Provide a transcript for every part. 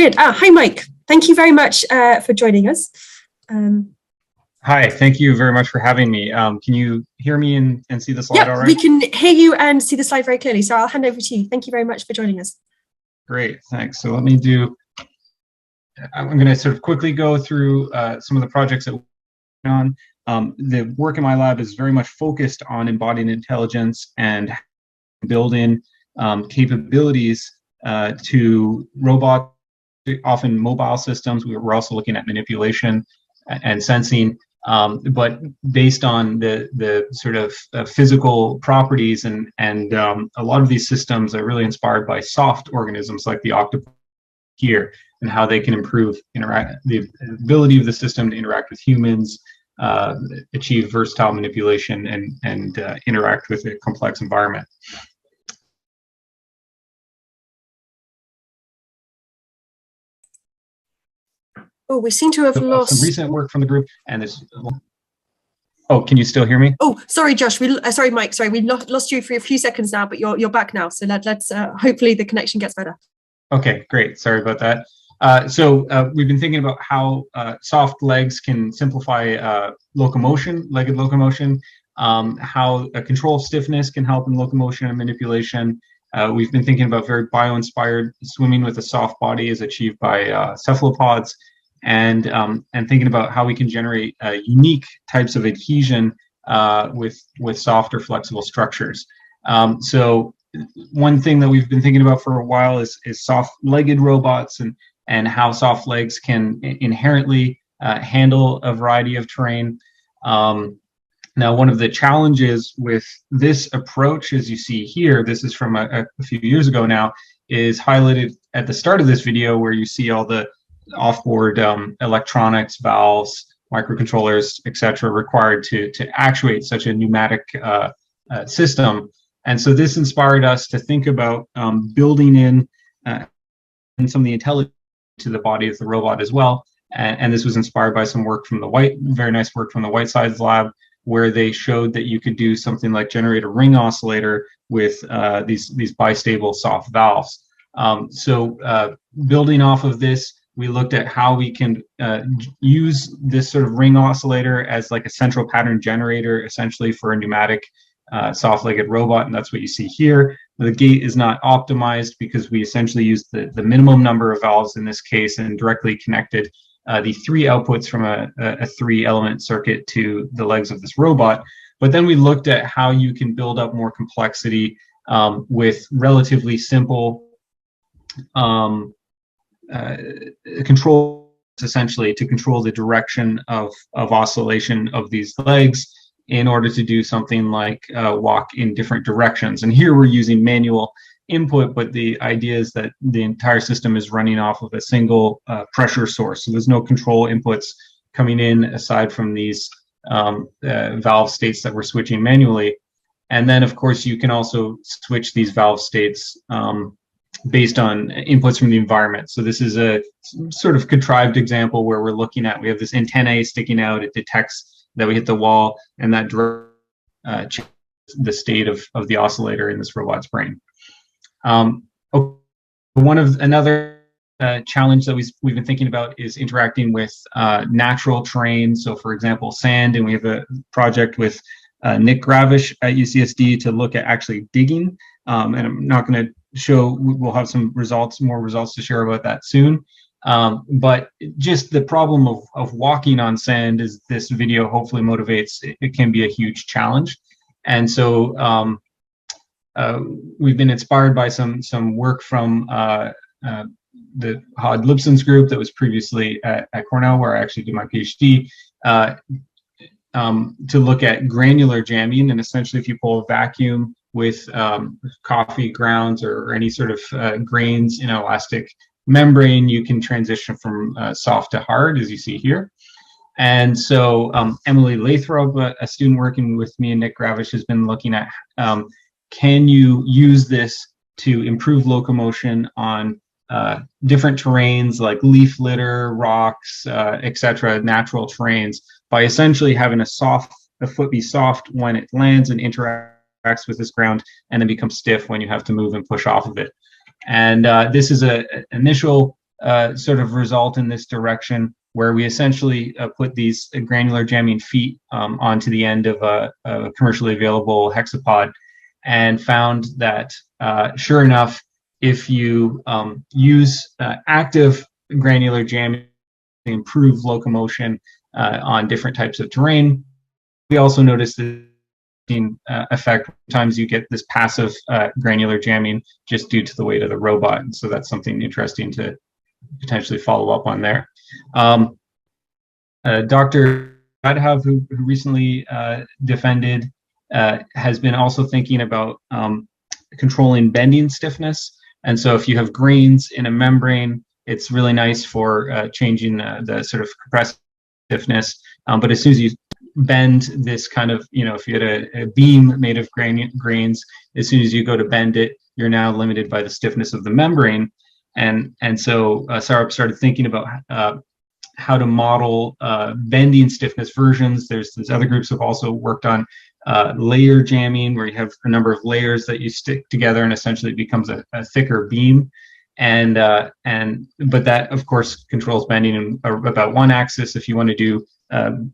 Brilliant. Hi, Mike. Thank you very much for joining us. Hi, thank you very much for having me. Can you hear me and see the slide all right? We can hear you and see the slide very clearly. So I'll hand over to you. Thank you very much for joining us. Great, thanks. So I'm going to sort of quickly go through some of the projects that we're working on. The work in my lab is very much focused on embodied intelligence and building capabilities to robots, often mobile systems. We're also looking at manipulation and sensing, but based on the sort of physical properties, and a lot of these systems are really inspired by soft organisms like the octopus here, and how they can improve the ability of the system to interact with humans, achieve versatile manipulation, and interact with a complex environment. Oh, we seem to have lost some recent work from the group, and this. Oh, can you still hear me? Oh, sorry, Josh. Sorry, Mike. Sorry, we lost you for a few seconds now, but you're back now. So let's hopefully the connection gets better. Okay, great. Sorry about that. We've been thinking about how soft legs can simplify legged locomotion, how a control of stiffness can help in locomotion and manipulation. We've been thinking about very bioinspired swimming with a soft body is achieved by cephalopods, and thinking about how we can generate unique types of adhesion with soft or flexible structures. So one thing that we've been thinking about for a while is soft-legged robots, and how soft legs can inherently handle a variety of terrain. Now, one of the challenges with this approach, as you see here, this is from a few years ago now, is highlighted at the start of this video, where you see all the offboard electronics, valves, microcontrollers, etc., required to actuate such a pneumatic system. And so this inspired us to think about building in some of the intelligence to the body of the robot as well. And this was inspired by some work from very nice work from the Whitesides lab, where they showed that you could do something like generate a ring oscillator with these bistable soft valves. Building off of this, we looked at how we can use this sort of ring oscillator as like a central pattern generator, essentially, for a pneumatic soft-legged robot, and that's what you see here. The gate is not optimized because we essentially used the minimum number of valves in this case, and directly connected the three outputs from a three-element circuit to the legs of this robot. But then we looked at how you can build up more complexity with relatively simple control, essentially, to control the direction of oscillation of these legs, in order to do something like walk in different directions. And here we're using manual input, but the idea is that the entire system is running off of a single pressure source. So there's no control inputs coming in aside from these valve states that we're switching manually. And then, of course, you can also switch these valve states based on inputs from the environment. So this is a sort of contrived example where we're looking at, we have this antennae sticking out, it detects that we hit the wall, and that changes the state of the oscillator in this robot's brain. Another challenge that we've been thinking about is interacting with natural terrain. So, for example, sand, and we have a project with Nick Gravish at UCSD to look at actually digging. And I'm not going to show, we'll have some more results to share about that soon. But just the problem of walking on sand, as this video hopefully motivates, it can be a huge challenge. And so we've been inspired by some work from the Hod Lipson's group that was previously at Cornell, where I actually did my PhD, to look at granular jamming. And essentially, if you pull a vacuum with coffee grounds or any sort of grains in an elastic membrane, you can transition from soft to hard, as you see here. And so Emily Lathrop, a student working with me, and Nick Gravish, has been looking at can you use this to improve locomotion on different terrains like leaf litter, rocks, etc., natural terrains, by essentially having a foot be soft when it lands and interacts with this ground, and then becomes stiff when you have to move and push off of it. And this is an initial sort of result in this direction, where we essentially put these granular jamming feet onto the end of a commercially available hexapod, and found that sure enough, if you use active granular jamming to improve locomotion on different types of terrain, we also noticed the effect. Sometimes you get this passive granular jamming just due to the weight of the robot, and so that's something interesting to potentially follow up on there. Dr. Adhav, who recently defended, has been also thinking about controlling bending stiffness. And so if you have grains in a membrane, it's really nice for changing the sort of compressive stiffness. But as soon as you bend this kind of, if you had a beam made of grains, as soon as you go to bend it, you're now limited by the stiffness of the membrane. And so Saurabh started thinking about how to model bending stiffness versions. There's other groups have also worked on layer jamming, where you have a number of layers that you stick together and essentially it becomes a thicker beam. But that of course controls bending in about one axis. If you want to do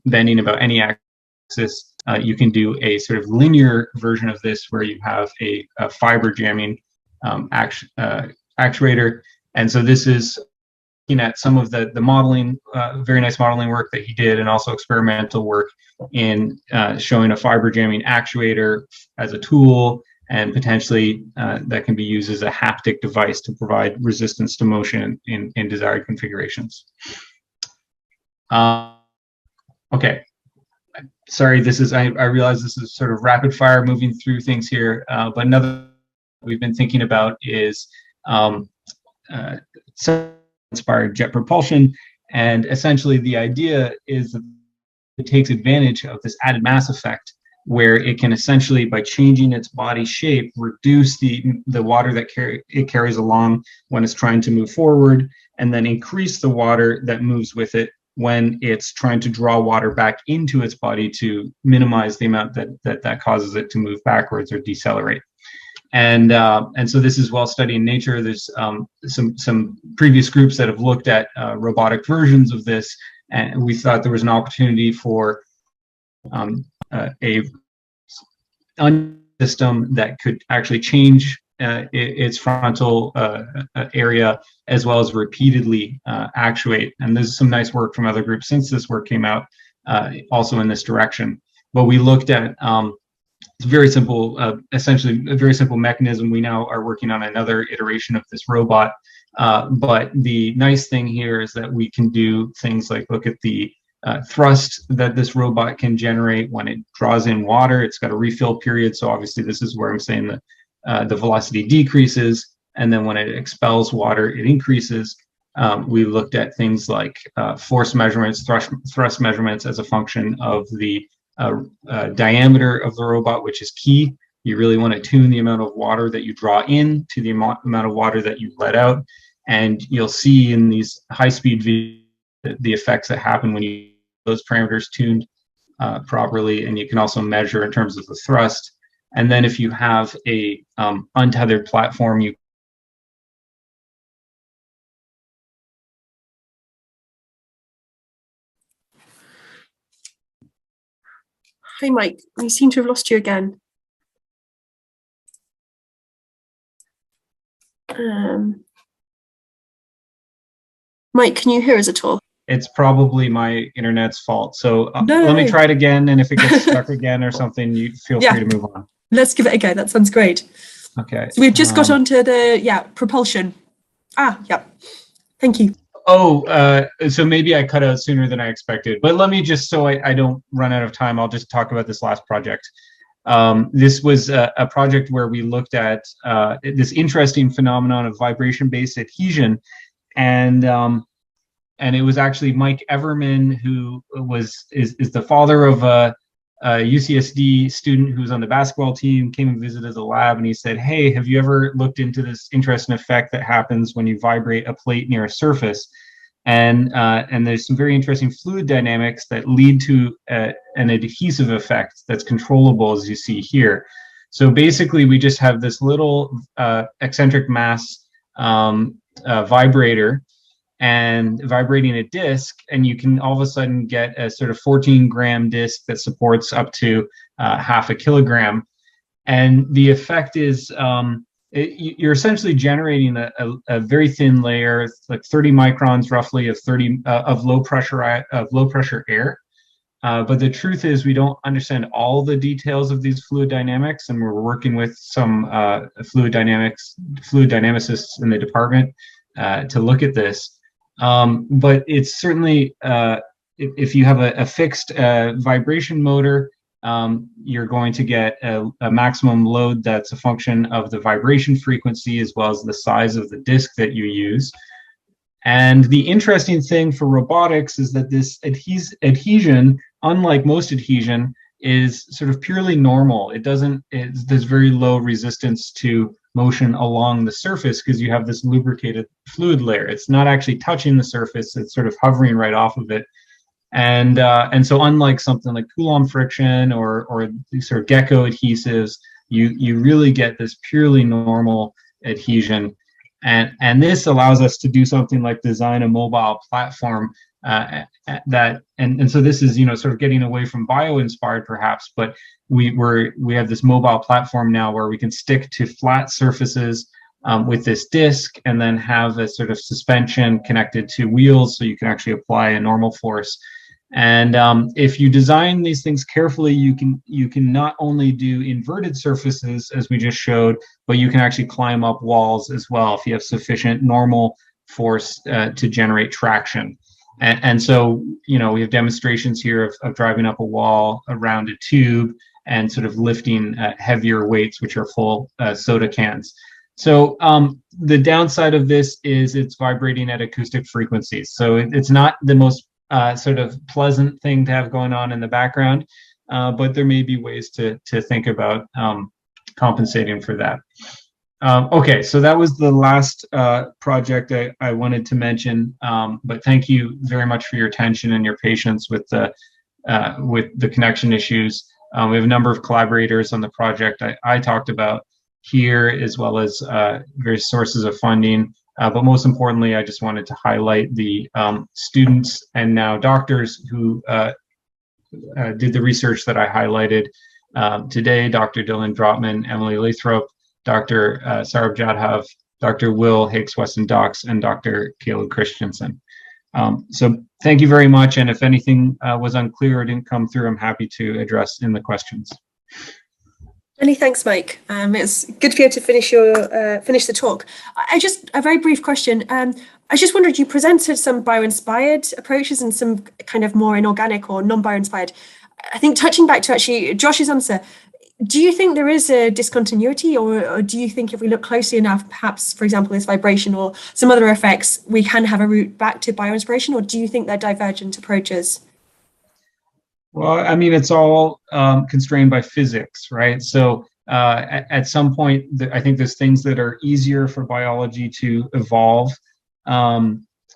bending about any axis, you can do a sort of linear version of this where you have a fiber jamming actuator. And so this is looking at some of the modeling, very nice modeling work that he did, and also experimental work in showing a fiber jamming actuator as a tool, and potentially that can be used as a haptic device to provide resistance to motion in desired configurations. Okay, sorry, I realize this is sort of rapid fire moving through things here, but another we've been thinking about is inspired jet propulsion. And essentially the idea is that it takes advantage of this added mass effect, where it can essentially, by changing its body shape, reduce the water that it carries along when it's trying to move forward, and then increase the water that moves with it when it's trying to draw water back into its body to minimize the amount that causes it to move backwards or decelerate. And so this is well studied in nature. There's some previous groups that have looked at robotic versions of this, and we thought there was an opportunity for a system that could actually change its frontal area, as well as repeatedly actuate. And there's some nice work from other groups since this work came out, also in this direction. But we looked at it's very simple, essentially a very simple mechanism. We now are working on another iteration of this robot. But the nice thing here is that we can do things like look at the thrust that this robot can generate when it draws in water. It's got a refill period. So obviously this is where I'm saying that the velocity decreases. And then when it expels water, it increases. We looked at things like force measurements, thrust measurements as a function of the diameter of the robot, which is key. You really want to tune the amount of water that you draw in to the amount of water that you let out. And you'll see in these high-speed videos the effects that happen when you those parameters tuned properly. And you can also measure in terms of the thrust. And then if you have a untethered platform, you Hi, Mike. We seem to have lost you again. Mike, can you hear us at all? It's probably my internet's fault. So No. Let me try it again. And if it gets stuck again or something, you feel free to move on. Let's give it a go. That sounds great. Okay. So we've just got onto the, propulsion. Thank you. So maybe I cut out sooner than I expected, but let me just, so I don't run out of time, I'll just talk about this last project. This was a project where we looked at this interesting phenomenon of vibration-based adhesion, and it was actually Mike Everman, who is the father of a UCSD student who was on the basketball team, came and visited the lab, and he said, "Hey, have you ever looked into this interesting effect that happens when you vibrate a plate near a surface?" And there's some very interesting fluid dynamics that lead to an adhesive effect that's controllable, as you see here. So basically, we just have this little eccentric mass vibrator and vibrating a disc, and you can all of a sudden get a sort of 14-gram disc that supports up to half a kilogram. And the effect is you're essentially generating a very thin layer, like 30 microns roughly of low pressure air. But the truth is, we don't understand all the details of these fluid dynamics, and we're working with some fluid dynamicists in the department to look at this. But it's certainly, if you have a fixed vibration motor, you're going to get a maximum load that's a function of the vibration frequency as well as the size of the disc that you use. And the interesting thing for robotics is that this adhesion, unlike most adhesion, is sort of purely normal. There's very low resistance to motion along the surface because you have this lubricated fluid layer. It's not actually touching the surface, it's sort of hovering right off of it. And so unlike something like Coulomb friction or these sort of gecko adhesives, you really get this purely normal adhesion. And this allows us to do something like design a mobile platform and so this is, sort of getting away from bioinspired perhaps, but we have this mobile platform now where we can stick to flat surfaces with this disc and then have a sort of suspension connected to wheels so you can actually apply a normal force. And if you design these things carefully, you can not only do inverted surfaces as we just showed, but you can actually climb up walls as well if you have sufficient normal force to generate traction. And so, we have demonstrations here of driving up a wall around a tube and sort of lifting heavier weights, which are full soda cans. So the downside of this is it's vibrating at acoustic frequencies. So it's not the most sort of pleasant thing to have going on in the background, but there may be ways to think about compensating for that. Okay, so that was the last project I wanted to mention, but thank you very much for your attention and your patience with the connection issues. We have a number of collaborators on the project I talked about here, as well as various sources of funding. But most importantly, I just wanted to highlight the students and now doctors who did the research that I highlighted today: Dr. Dylan Drotman, Emily Lathrop, Dr. Sarab Jadhav, Dr. Will Hicks-Weston-Dox, and Dr. Caleb Christensen. So thank you very much. And if anything was unclear or didn't come through, I'm happy to address in the questions. Many thanks, Mike. It's good for you to finish the talk. A very brief question. I just wondered, you presented some bioinspired approaches and some kind of more inorganic or non-bioinspired. I think touching back to actually Josh's answer, do you think there is a discontinuity, or do you think if we look closely enough, perhaps, for example, this vibration or some other effects, we can have a route back to bioinspiration, or do you think they're divergent approaches? Well, I mean, it's all constrained by physics, right? So at some point, I think there's things that are easier for biology to evolve,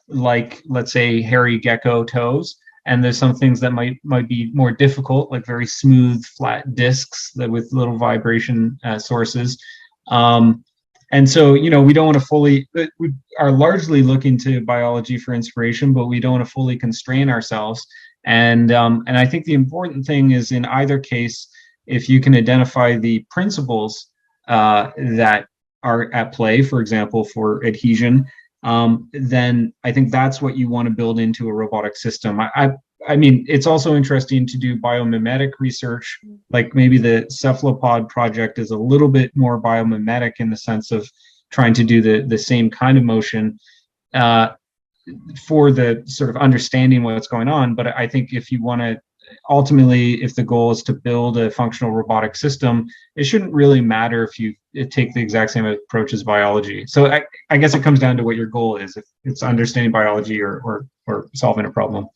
like, let's say, hairy gecko toes. And there's some things that might be more difficult, like very smooth, flat discs with little vibration sources. And so, we don't want to we are largely looking to biology for inspiration, but we don't want to fully constrain ourselves. And I think the important thing is, in either case, if you can identify the principles that are at play, for example, for adhesion, then I think that's what you want to build into a robotic system. I mean, it's also interesting to do biomimetic research, like maybe the cephalopod project is a little bit more biomimetic in the sense of trying to do the same kind of motion for the sort of understanding what's going on. But I think if you want to, ultimately, if the goal is to build a functional robotic system, it shouldn't really matter if you take the exact same approach as biology. So I guess it comes down to what your goal is, if it's understanding biology or solving a problem.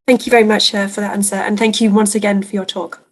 Thank you very much for that answer. And thank you once again for your talk.